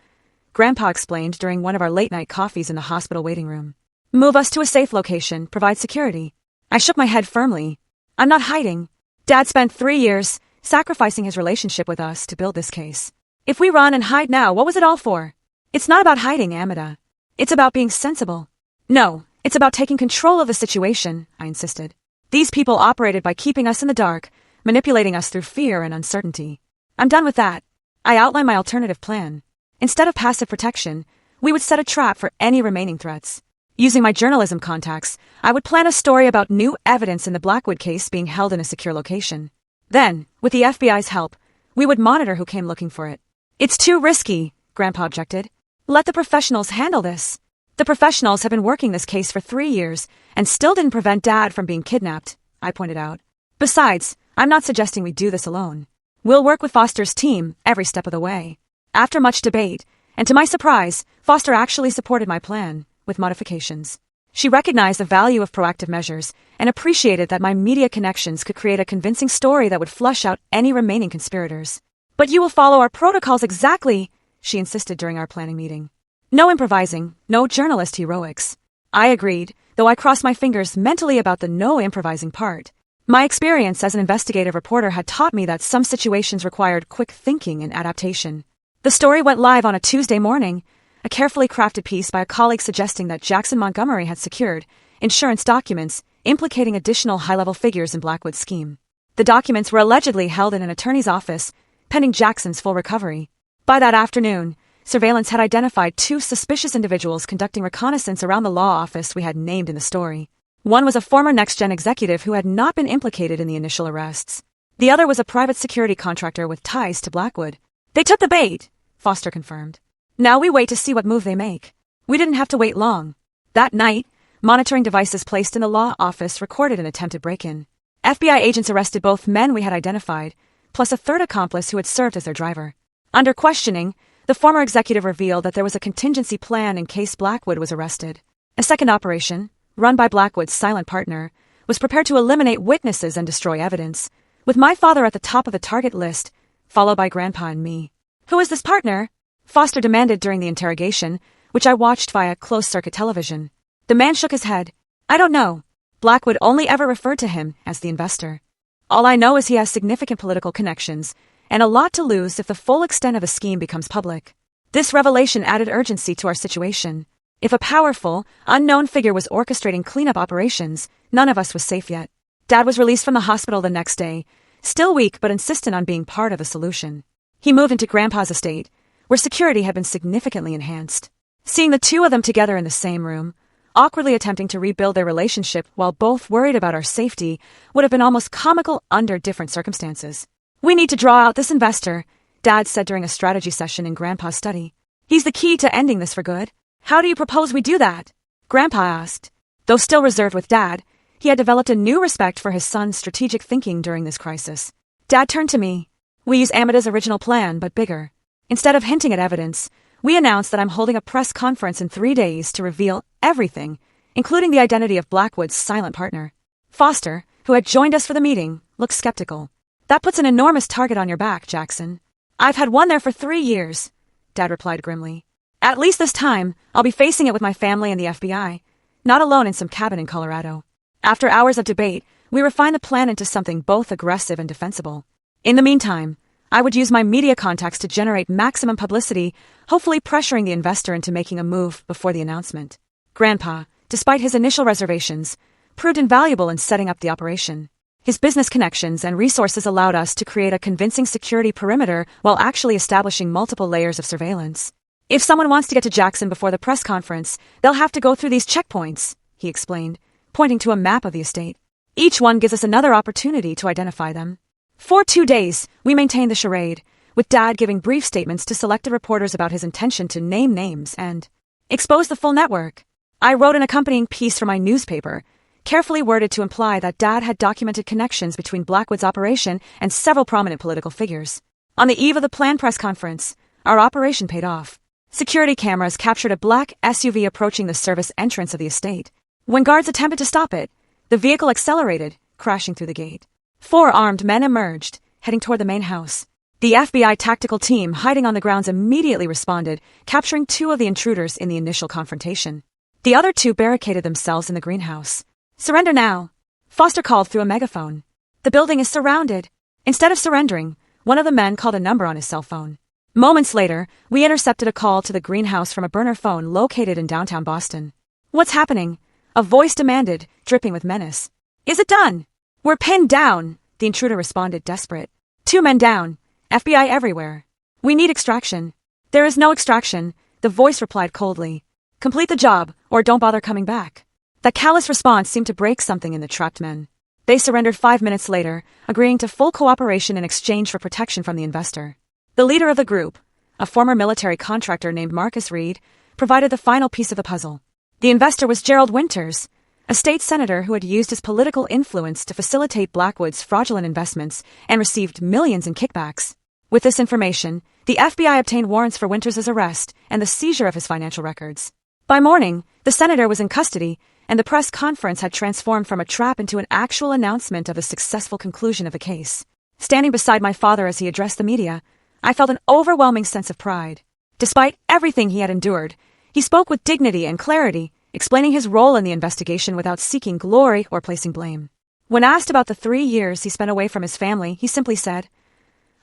Grandpa explained during one of our late-night coffees in the hospital waiting room. "Move us to a safe location, provide security." I shook my head firmly. "I'm not hiding. Dad spent 3 years sacrificing his relationship with us to build this case. If we run and hide now, what was it all for? It's not about hiding, Aita. It's about being sensible." "No, it's about taking control of the situation," I insisted. "These people operated by keeping us in the dark, manipulating us through fear and uncertainty. I'm done with that." I outlined my alternative plan. Instead of passive protection, we would set a trap for any remaining threats. Using my journalism contacts, I would plan a story about new evidence in the Blackwood case being held in a secure location. Then, with the FBI's help, we would monitor who came looking for it. "It's too risky," Grandpa objected. "Let the professionals handle this." "The professionals have been working this case for 3 years and still didn't prevent Dad from being kidnapped," I pointed out. "Besides, I'm not suggesting we do this alone. We'll work with Foster's team every step of the way." After much debate, and to my surprise, Foster actually supported my plan, with modifications. She recognized the value of proactive measures and appreciated that my media connections could create a convincing story that would flush out any remaining conspirators. "But you will follow our protocols exactly," she insisted during our planning meeting. "No improvising, no journalist heroics." I agreed, though I crossed my fingers mentally about the no improvising part. My experience as an investigative reporter had taught me that some situations required quick thinking and adaptation. The story went live on a Tuesday morning, a carefully crafted piece by a colleague suggesting that Jackson Montgomery had secured insurance documents implicating additional high-level figures in Blackwood's scheme. The documents were allegedly held in an attorney's office, pending Jackson's full recovery. By that afternoon, surveillance had identified 2 suspicious individuals conducting reconnaissance around the law office we had named in the story. One was a former NextGen executive who had not been implicated in the initial arrests. The other was a private security contractor with ties to Blackwood. They took the bait, Foster confirmed. Now we wait to see what move they make. We didn't have to wait long. That night, monitoring devices placed in the law office recorded an attempted break-in. FBI agents arrested both men we had identified, plus a third accomplice who had served as their driver. Under questioning, the former executive revealed that there was a contingency plan in case Blackwood was arrested. A second operation, run by Blackwood's silent partner, was prepared to eliminate witnesses and destroy evidence, with my father at the top of the target list, followed by Grandpa and me. Who is this partner? Foster demanded during the interrogation, which I watched via closed-circuit television. The man shook his head. I don't know. Blackwood only ever referred to him as the investor. All I know is he has significant political connections, and a lot to lose if the full extent of the scheme becomes public. This revelation added urgency to our situation. If a powerful, unknown figure was orchestrating cleanup operations, none of us was safe yet. Dad was released from the hospital the next day, still weak but insistent on being part of the solution. He moved into Grandpa's estate, where security had been significantly enhanced. Seeing the 2 of them together in the same room, awkwardly attempting to rebuild their relationship while both worried about our safety, would have been almost comical under different circumstances. We need to draw out this investor, Dad said during a strategy session in Grandpa's study. He's the key to ending this for good. How do you propose we do that? Grandpa asked. Though still reserved with Dad, he had developed a new respect for his son's strategic thinking during this crisis. Dad turned to me. We use Amida's original plan, but bigger. Instead of hinting at evidence, we announced that I'm holding a press conference in 3 days to reveal everything, including the identity of Blackwood's silent partner. Foster, who had joined us for the meeting, looked skeptical. That puts an enormous target on your back, Jackson. I've had one there for 3 years, Dad replied grimly. At least this time, I'll be facing it with my family and the FBI, not alone in some cabin in Colorado. After hours of debate, we refined the plan into something both aggressive and defensible. In the meantime, I would use my media contacts to generate maximum publicity, hopefully pressuring the investor into making a move before the announcement. Grandpa, despite his initial reservations, proved invaluable in setting up the operation. His business connections and resources allowed us to create a convincing security perimeter while actually establishing multiple layers of surveillance. If someone wants to get to Jackson before the press conference, they'll have to go through these checkpoints, he explained, pointing to a map of the estate. Each one gives us another opportunity to identify them. For 2 days, we maintained the charade, with Dad giving brief statements to selected reporters about his intention to name names and expose the full network. I wrote an accompanying piece for my newspaper, carefully worded to imply that Dad had documented connections between Blackwood's operation and several prominent political figures. On the eve of the planned press conference, our operation paid off. Security cameras captured a black SUV approaching the service entrance of the estate. When guards attempted to stop it, the vehicle accelerated, crashing through the gate. 4 armed men emerged, heading toward the main house. The FBI tactical team hiding on the grounds immediately responded, capturing 2 of the intruders in the initial confrontation. The other 2 barricaded themselves in the greenhouse. Surrender now, Foster called through a megaphone. The building is surrounded. Instead of surrendering, one of the men called a number on his cell phone. Moments later, we intercepted a call to the greenhouse from a burner phone located in downtown Boston. What's happening? A voice demanded, dripping with menace. Is it done? We're pinned down, the intruder responded, desperate. 2 men down. FBI everywhere. We need extraction. There is no extraction, the voice replied coldly. Complete the job, or don't bother coming back. That callous response seemed to break something in the trapped men. They surrendered 5 minutes later, agreeing to full cooperation in exchange for protection from the investor. The leader of the group, a former military contractor named Marcus Reed, provided the final piece of the puzzle. The investor was Gerald Winters, a state senator who had used his political influence to facilitate Blackwood's fraudulent investments and received millions in kickbacks. With this information, the FBI obtained warrants for Winters' arrest and the seizure of his financial records. By morning, the senator was in custody, and the press conference had transformed from a trap into an actual announcement of the successful conclusion of the case. Standing beside my father as he addressed the media, I felt an overwhelming sense of pride. Despite everything he had endured, he spoke with dignity and clarity, explaining his role in the investigation without seeking glory or placing blame. When asked about the 3 years he spent away from his family, he simply said,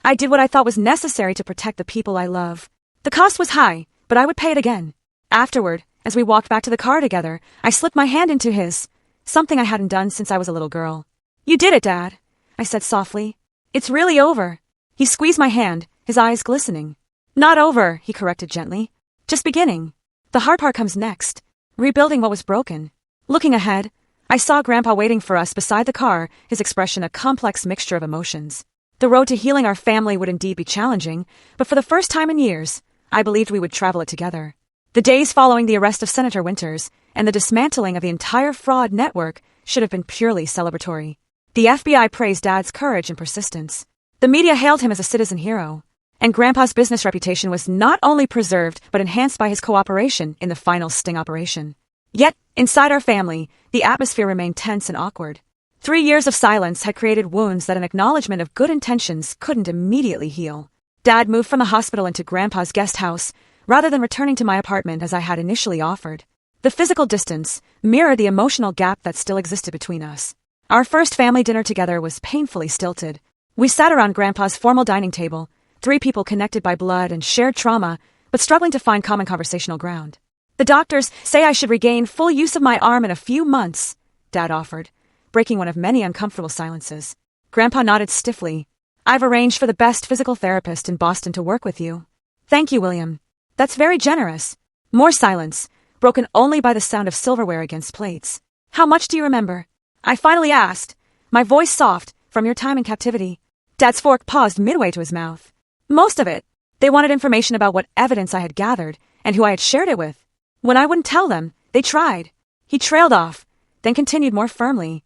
I did what I thought was necessary to protect the people I love. The cost was high, but I would pay it again. Afterward, as we walked back to the car together, I slipped my hand into his, something I hadn't done since I was a little girl. You did it, Dad, I said softly. It's really over. He squeezed my hand, his eyes glistening. Not over, he corrected gently. Just beginning. The hard part comes next. Rebuilding what was broken. Looking ahead, I saw Grandpa waiting for us beside the car, his expression a complex mixture of emotions. The road to healing our family would indeed be challenging, but for the first time in years, I believed we would travel it together. The days following the arrest of Senator Winters and the dismantling of the entire fraud network should have been purely celebratory. The FBI praised Dad's courage and persistence. The media hailed him as a citizen hero. And Grandpa's business reputation was not only preserved but enhanced by his cooperation in the final sting operation. Yet, inside our family, the atmosphere remained tense and awkward. 3 years of silence had created wounds that an acknowledgement of good intentions couldn't immediately heal. Dad moved from the hospital into Grandpa's guest house, rather than returning to my apartment as I had initially offered. The physical distance mirrored the emotional gap that still existed between us. Our first family dinner together was painfully stilted. We sat around Grandpa's formal dining table, 3 people connected by blood and shared trauma, but struggling to find common conversational ground. The doctors say I should regain full use of my arm in a few months, Dad offered, breaking one of many uncomfortable silences. Grandpa nodded stiffly. I've arranged for the best physical therapist in Boston to work with you. Thank you, William. That's very generous. More silence, broken only by the sound of silverware against plates. How much do you remember? I finally asked, my voice soft, from your time in captivity. Dad's fork paused midway to his mouth. Most of it. They wanted information about what evidence I had gathered and who I had shared it with. When I wouldn't tell them, they tried. He trailed off, then continued more firmly.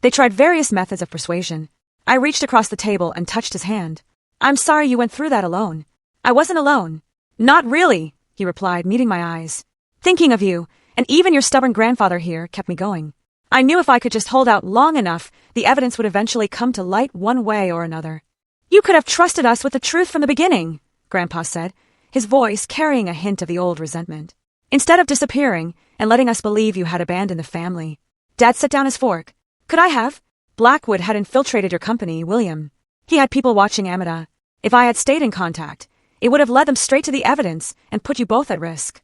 They tried various methods of persuasion. I reached across the table and touched his hand. I'm sorry you went through that alone. I wasn't alone. Not really, he replied, meeting my eyes. Thinking of you, and even your stubborn grandfather here, kept me going. I knew if I could just hold out long enough, the evidence would eventually come to light one way or another. You could have trusted us with the truth from the beginning, Grandpa said, his voice carrying a hint of the old resentment. Instead of disappearing and letting us believe you had abandoned the family. Dad set down his fork. Could I have? Blackwood had infiltrated your company, William. He had people watching Amita. If I had stayed in contact, it would have led them straight to the evidence and put you both at risk.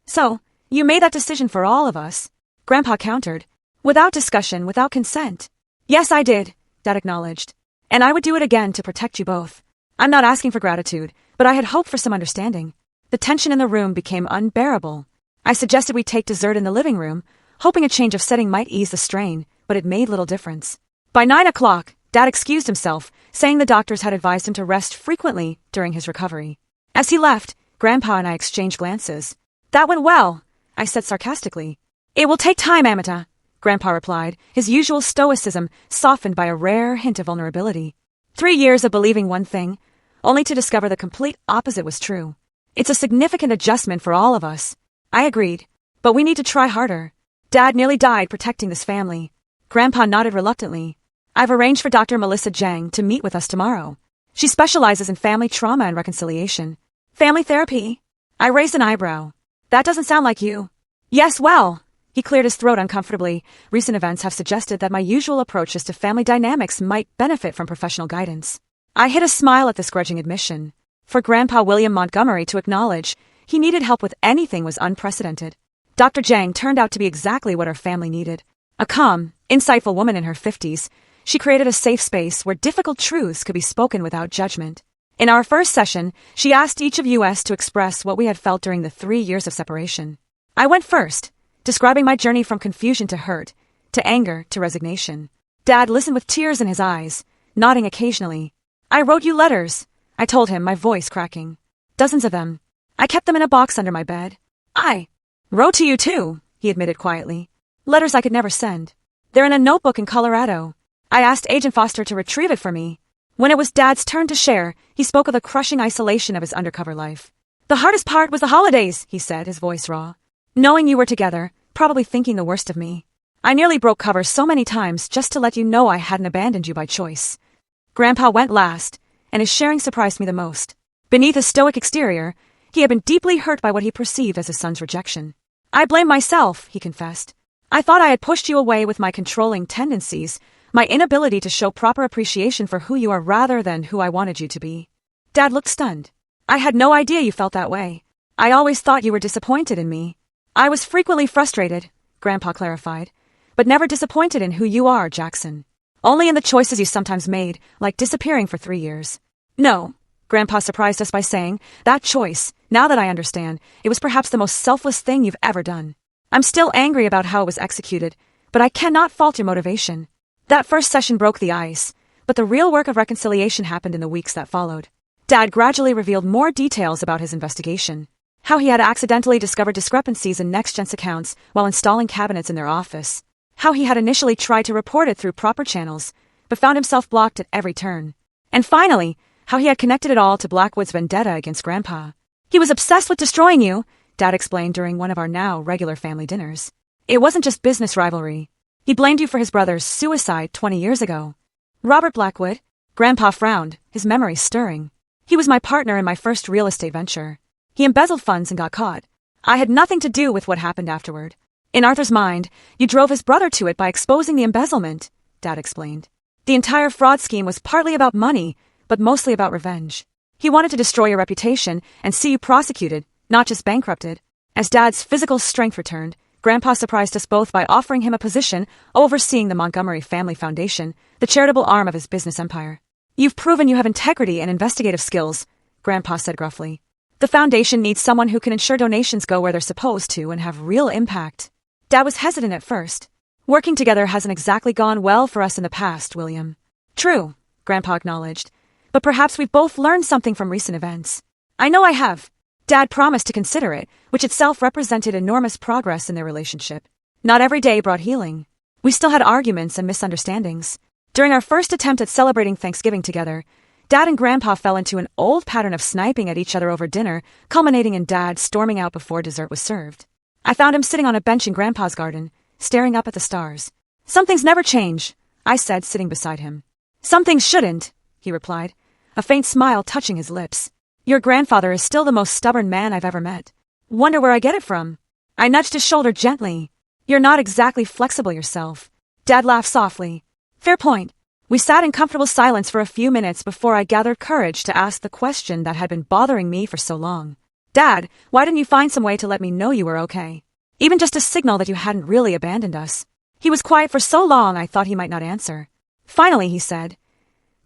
So, you made that decision for all of us, Grandpa countered. Without discussion, without consent. Yes, I did, Dad acknowledged. And I would do it again to protect you both. I'm not asking for gratitude, but I had hoped for some understanding. The tension in the room became unbearable. I suggested we take dessert in the living room, hoping a change of setting might ease the strain, but it made little difference. By 9 o'clock, Dad excused himself, saying the doctors had advised him to rest frequently during his recovery. As he left, Grandpa and I exchanged glances. That went well, I said sarcastically. It will take time, Amita, Grandpa replied, his usual stoicism softened by a rare hint of vulnerability. 3 years of believing one thing, only to discover the complete opposite was true. It's a significant adjustment for all of us. I agreed, but we need to try harder. Dad nearly died protecting this family. Grandpa nodded reluctantly. I've arranged for Dr. Melissa Jang to meet with us tomorrow. She specializes in family trauma and reconciliation. Family therapy? I raised an eyebrow. That doesn't sound like you. Yes, well. He cleared his throat uncomfortably. Recent events have suggested that my usual approaches to family dynamics might benefit from professional guidance. I hid a smile at this grudging admission. For Grandpa William Montgomery to acknowledge he needed help with anything was unprecedented. Dr. Jang turned out to be exactly what our family needed. A calm, insightful woman in her 50s, she created a safe space where difficult truths could be spoken without judgment. In our first session, she asked each of us to express what we had felt during the 3 years of separation. I went first, describing my journey from confusion to hurt, to anger to resignation. Dad listened with tears in his eyes, nodding occasionally. I wrote you letters, I told him, my voice cracking. Dozens of them. I kept them in a box under my bed. I wrote to you too, he admitted quietly. Letters I could never send. They're in a notebook in Colorado. I asked Agent Foster to retrieve it for me. When it was Dad's turn to share, he spoke of the crushing isolation of his undercover life. The hardest part was the holidays, he said, his voice raw. Knowing you were together, probably thinking the worst of me. I nearly broke cover so many times just to let you know I hadn't abandoned you by choice. Grandpa went last, and his sharing surprised me the most. Beneath his stoic exterior, he had been deeply hurt by what he perceived as his son's rejection. I blame myself, he confessed. I thought I had pushed you away with my controlling tendencies, my inability to show proper appreciation for who you are rather than who I wanted you to be. Dad looked stunned. I had no idea you felt that way. I always thought you were disappointed in me. I was frequently frustrated, Grandpa clarified, but never disappointed in who you are, Jackson. Only in the choices you sometimes made, like disappearing for 3 years. No, Grandpa surprised us by saying, that choice, now that I understand, it was perhaps the most selfless thing you've ever done. I'm still angry about how it was executed, but I cannot fault your motivation. That first session broke the ice, but the real work of reconciliation happened in the weeks that followed. Dad gradually revealed more details about his investigation. How he had accidentally discovered discrepancies in NextGen's accounts while installing cabinets in their office. How he had initially tried to report it through proper channels, but found himself blocked at every turn. And finally, how he had connected it all to Blackwood's vendetta against Grandpa. He was obsessed with destroying you, Dad explained during one of our now regular family dinners. It wasn't just business rivalry. He blamed you for his brother's suicide 20 years ago. Robert Blackwood? Grandpa frowned, his memory stirring. He was my partner in my first real estate venture. He embezzled funds and got caught. I had nothing to do with what happened afterward. In Arthur's mind, you drove his brother to it by exposing the embezzlement, Dad explained. The entire fraud scheme was partly about money, but mostly about revenge. He wanted to destroy your reputation and see you prosecuted, not just bankrupted. As Dad's physical strength returned, Grandpa surprised us both by offering him a position overseeing the Montgomery Family Foundation, the charitable arm of his business empire. You've proven you have integrity and investigative skills, Grandpa said gruffly. The foundation needs someone who can ensure donations go where they're supposed to and have real impact. Dad was hesitant at first. Working together hasn't exactly gone well for us in the past, William. True, Grandpa acknowledged. But perhaps we've both learned something from recent events. I know I have. Dad promised to consider it, which itself represented enormous progress in their relationship. Not every day brought healing. We still had arguments and misunderstandings. During our first attempt at celebrating Thanksgiving together, Dad and Grandpa fell into an old pattern of sniping at each other over dinner, culminating in Dad storming out before dessert was served. I found him sitting on a bench in Grandpa's garden, staring up at the stars. Some things never change, I said, sitting beside him. Some things shouldn't, he replied, a faint smile touching his lips. Your grandfather is still the most stubborn man I've ever met. Wonder where I get it from. I nudged his shoulder gently. You're not exactly flexible yourself. Dad laughed softly. Fair point. We sat in comfortable silence for a few minutes before I gathered courage to ask the question that had been bothering me for so long. Dad, why didn't you find some way to let me know you were okay? Even just a signal that you hadn't really abandoned us. He was quiet for so long I thought he might not answer. Finally, he said,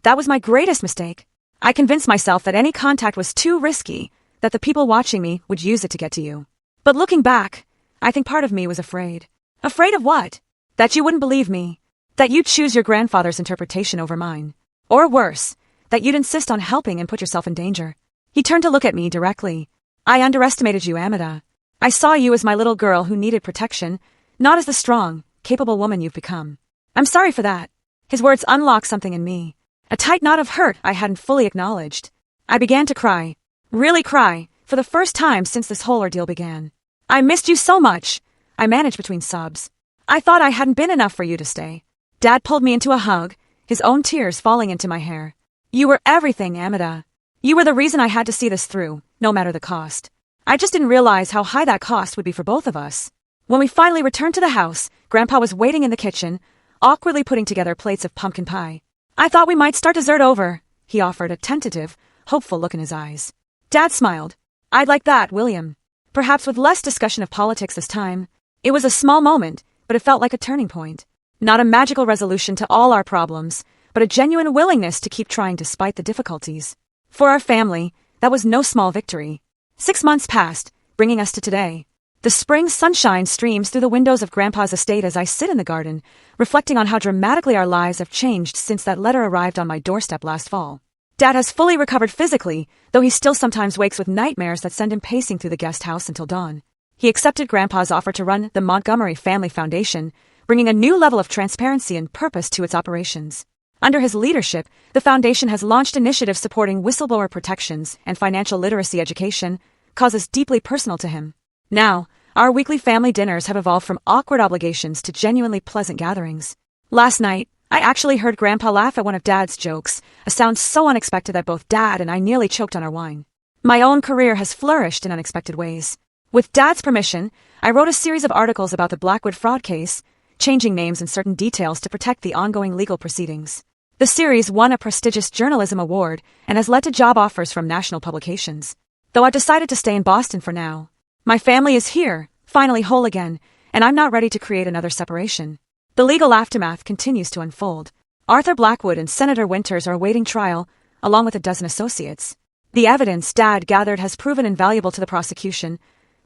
that was my greatest mistake. I convinced myself that any contact was too risky, that the people watching me would use it to get to you. But looking back, I think part of me was afraid. Afraid of what? That you wouldn't believe me. That you'd choose your grandfather's interpretation over mine. Or worse, that you'd insist on helping and put yourself in danger. He turned to look at me directly. I underestimated you, Amida. I saw you as my little girl who needed protection, not as the strong, capable woman you've become. I'm sorry for that. His words unlocked something in me. A tight knot of hurt I hadn't fully acknowledged. I began to cry. Really cry, for the first time since this whole ordeal began. I missed you so much, I managed between sobs. I thought I hadn't been enough for you to stay. Dad pulled me into a hug, his own tears falling into my hair. You were everything, Amida. You were the reason I had to see this through, no matter the cost. I just didn't realize how high that cost would be for both of us. When we finally returned to the house, Grandpa was waiting in the kitchen, awkwardly putting together plates of pumpkin pie. I thought we might start dessert over, he offered, a tentative, hopeful look in his eyes. Dad smiled. I'd like that, William. Perhaps with less discussion of politics this time. It was a small moment, but it felt like a turning point. Not a magical resolution to all our problems, but a genuine willingness to keep trying despite the difficulties. For our family, that was no small victory. 6 months passed, bringing us to today. The spring sunshine streams through the windows of Grandpa's estate as I sit in the garden, reflecting on how dramatically our lives have changed since that letter arrived on my doorstep last fall. Dad has fully recovered physically, though he still sometimes wakes with nightmares that send him pacing through the guest house until dawn. He accepted Grandpa's offer to run the Montgomery Family Foundation, bringing a new level of transparency and purpose to its operations. Under his leadership, the foundation has launched initiatives supporting whistleblower protections and financial literacy education, causes deeply personal to him. Now, our weekly family dinners have evolved from awkward obligations to genuinely pleasant gatherings. Last night, I actually heard Grandpa laugh at one of Dad's jokes, a sound so unexpected that both Dad and I nearly choked on our wine. My own career has flourished in unexpected ways. With Dad's permission, I wrote a series of articles about the Blackwood fraud case, changing names and certain details to protect the ongoing legal proceedings. The series won a prestigious journalism award and has led to job offers from national publications. Though I've decided to stay in Boston for now. My family is here, finally whole again, and I'm not ready to create another separation. The legal aftermath continues to unfold. Arthur Blackwood and Senator Winters are awaiting trial, along with a dozen associates. The evidence Dad gathered has proven invaluable to the prosecution,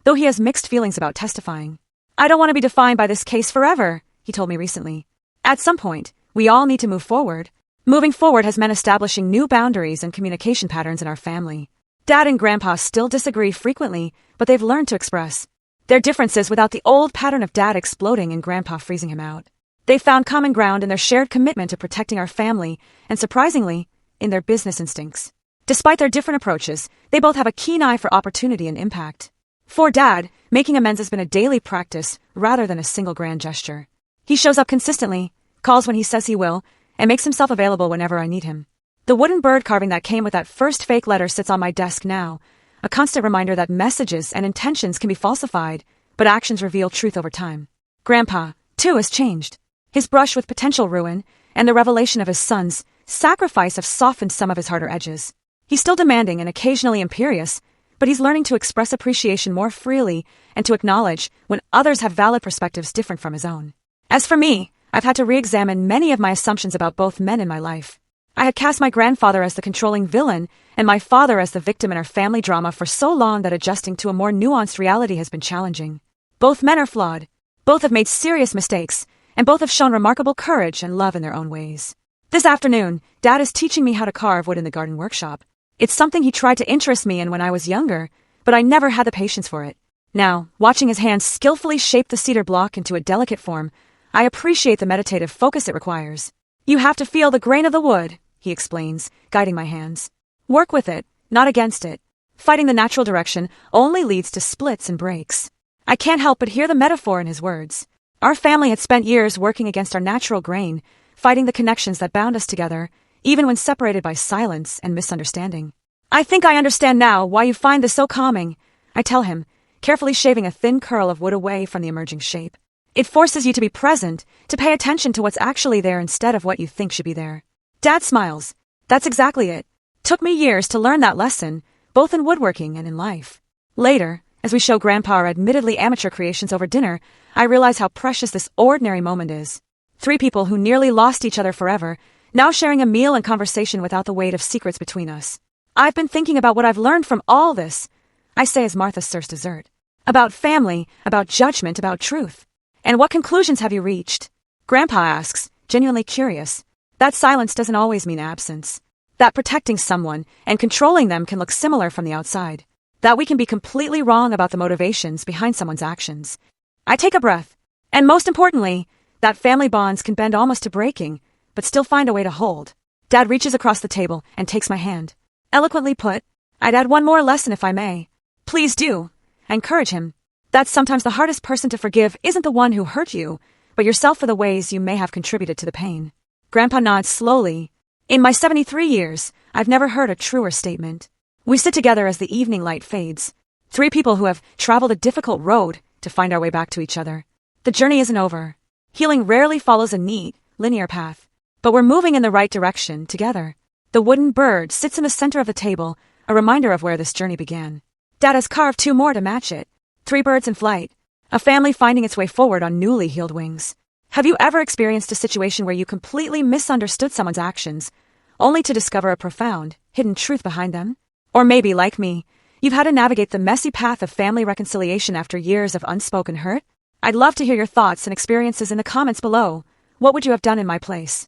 though he has mixed feelings about testifying. I don't want to be defined by this case forever, he told me recently. At some point, we all need to move forward. Moving forward has meant establishing new boundaries and communication patterns in our family. Dad and Grandpa still disagree frequently, but they've learned to express their differences without the old pattern of Dad exploding and Grandpa freezing him out. They found common ground in their shared commitment to protecting our family and, surprisingly, in their business instincts. Despite their different approaches, they both have a keen eye for opportunity and impact. For Dad, making amends has been a daily practice rather than a single grand gesture. He shows up consistently, calls when he says he will, and makes himself available whenever I need him. The wooden bird carving that came with that first fake letter sits on my desk now, a constant reminder that messages and intentions can be falsified, but actions reveal truth over time. Grandpa, too, has changed. His brush with potential ruin and the revelation of his son's sacrifice have softened some of his harder edges. He's still demanding and occasionally imperious, but he's learning to express appreciation more freely and to acknowledge when others have valid perspectives different from his own. As for me, I've had to re-examine many of my assumptions about both men in my life. I had cast my grandfather as the controlling villain and my father as the victim in our family drama for so long that adjusting to a more nuanced reality has been challenging. Both men are flawed. Both have made serious mistakes, and both have shown remarkable courage and love in their own ways. This afternoon, Dad is teaching me how to carve wood in the garden workshop. It's something he tried to interest me in when I was younger, but I never had the patience for it. Now, watching his hands skillfully shape the cedar block into a delicate form, I appreciate the meditative focus it requires. You have to feel the grain of the wood, he explains, guiding my hands. Work with it, not against it. Fighting the natural direction only leads to splits and breaks. I can't help but hear the metaphor in his words. Our family had spent years working against our natural grain, fighting the connections that bound us together, even when separated by silence and misunderstanding. I think I understand now why you find this so calming, I tell him, carefully shaving a thin curl of wood away from the emerging shape. It forces you to be present, to pay attention to what's actually there instead of what you think should be there. Dad smiles. That's exactly it. Took me years to learn that lesson, both in woodworking and in life. Later, as we show Grandpa our admittedly amateur creations over dinner, I realize how precious this ordinary moment is. Three people who nearly lost each other forever, now sharing a meal and conversation without the weight of secrets between us. I've been thinking about what I've learned from all this, I say as Martha serves dessert. About family, about judgment, about truth. And what conclusions have you reached? Grandpa asks, genuinely curious. That silence doesn't always mean absence. That protecting someone and controlling them can look similar from the outside. That we can be completely wrong about the motivations behind someone's actions. I take a breath. And most importantly, that family bonds can bend almost to breaking, but still find a way to hold. Dad reaches across the table and takes my hand. Eloquently put. I'd add one more lesson if I may. Please do. I encourage him. That sometimes the hardest person to forgive isn't the one who hurt you, but yourself for the ways you may have contributed to the pain. Grandpa nods slowly. In my 73 years, I've never heard a truer statement. We sit together as the evening light fades. Three people who have traveled a difficult road to find our way back to each other. The journey isn't over. Healing rarely follows a neat, linear path. But we're moving in the right direction, together. The wooden bird sits in the center of the table, a reminder of where this journey began. Dad has carved two more to match it. 3 birds in flight. A family finding its way forward on newly healed wings. Have you ever experienced a situation where you completely misunderstood someone's actions, only to discover a profound, hidden truth behind them? Or maybe, like me, you've had to navigate the messy path of family reconciliation after years of unspoken hurt? I'd love to hear your thoughts and experiences in the comments below. What would you have done in my place?